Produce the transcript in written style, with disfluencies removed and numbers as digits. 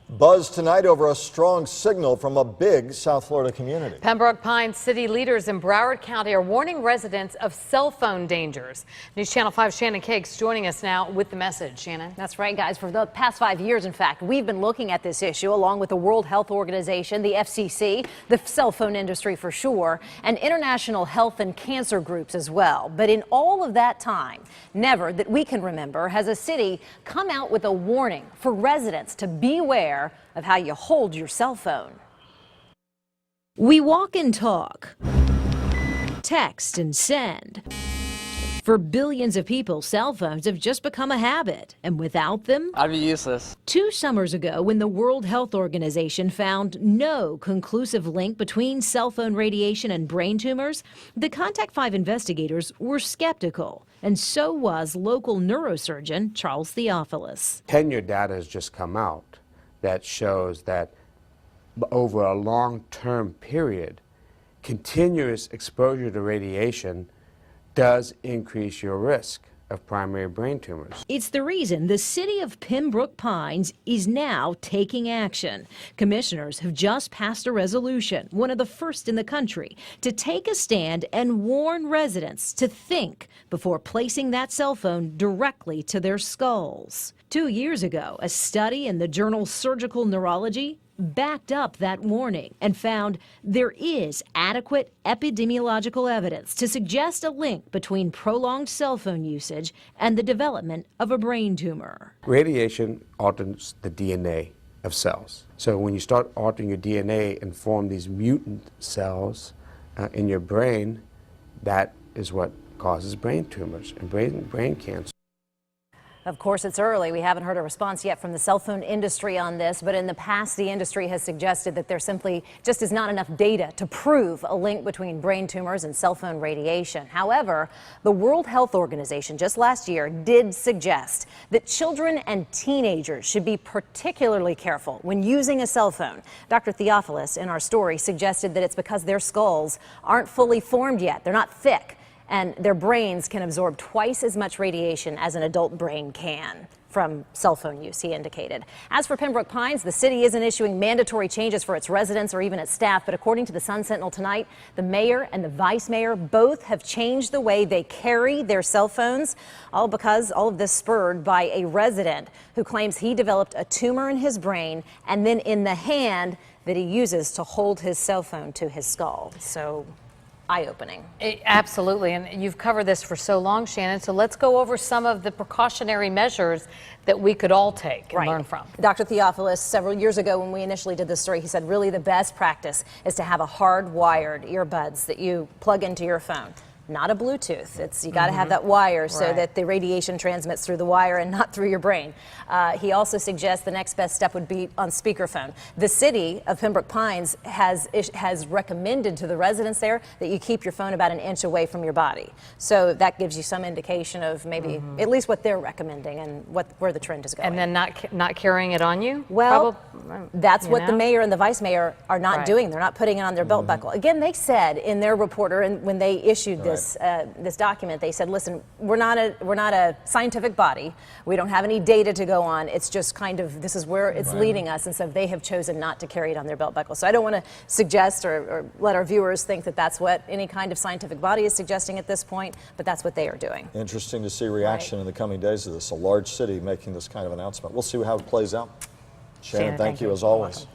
Buzz tonight over a strong signal from a big South Florida community. Pembroke Pines city leaders in Broward County are warning residents of cell phone dangers. News Channel 5 Shannon Cake joining us now with the message. Shannon. That's right, guys. For the past 5 years, in fact, we've been looking at this issue along with the World Health Organization, the FCC, the cell phone industry for sure, and international health and cancer groups as well. But in all of that time, never that we can remember has a city come out with a warning for residents to beware of how you hold your cell phone. We walk and talk, text and send. For billions of people, cell phones have just become a habit, and without them, I'd be useless. 2 summers ago, when the World Health Organization found no conclusive link between cell phone radiation and brain tumors, the Contact 5 investigators were skeptical, and so was local neurosurgeon Charles Theophilus. Tenure data has just come out that shows that over a long-term period, continuous exposure to radiation does increase your risk of primary brain tumors. It's the reason the city of Pembroke Pines is now taking action. Commissioners have just passed a resolution, one of the first in the country, to take a stand and warn residents to think before placing that cell phone directly to their skulls. 2 years ago, a study in the journal Surgical Neurology backed up that warning and found there is adequate epidemiological evidence to suggest a link between prolonged cell phone usage and the development of a brain tumor. Radiation alters the DNA of cells. So when you start altering your DNA and form these mutant cells in your brain, that is what causes brain tumors and brain cancer. Of course, it's early. We haven't heard a response yet from the cell phone industry on this, but in the past, the industry has suggested that there simply just is not enough data to prove a link between brain tumors and cell phone radiation. However, the World Health Organization just last year did suggest that children and teenagers should be particularly careful when using a cell phone. Dr. Theophilus, in our story, suggested that it's because their skulls aren't fully formed yet. They're not thick, and their brains can absorb twice as much radiation as an adult brain can from cell phone use, he indicated. As for Pembroke Pines, the city isn't issuing mandatory changes for its residents or even its staff, but according to the Sun Sentinel tonight, the mayor and the vice mayor both have changed the way they carry their cell phones, all because all of this spurred by a resident who claims he developed a tumor in his brain and then in the hand that he uses to hold his cell phone to his skull. So eye-opening. Absolutely, and you've covered this for so long, Shannon, so let's go over some of the precautionary measures that we could all take and learn from. Dr. Theophilus, several years ago when we initially did this story, he said really the best practice is to have a hard-wired earbuds that you plug into your phone. Not a Bluetooth. You got to have that wire so that the radiation transmits through the wire and not through your brain. He also suggests the next best step would be on speakerphone. The city of Pembroke Pines has recommended to the residents there that you keep your phone about an inch away from your body. So that gives you some indication of maybe at least what they're recommending and where the trend is going. And then not carrying it on you? Well, that's what the mayor and the vice mayor are not doing. They're not putting it on their belt buckle. Again, they said in their reporter, and when they issued this document, they said, listen, we're not a scientific body. We don't have any data to go on. It's just kind of, this is where it's leading us. And so they have chosen not to carry it on their belt buckle. So I don't want to suggest or let our viewers think that that's what any kind of scientific body is suggesting at this point, but that's what they are doing. Interesting to see reaction in the coming days of this. A large city making this kind of announcement. We'll see how it plays out. Shannon, thank you as always.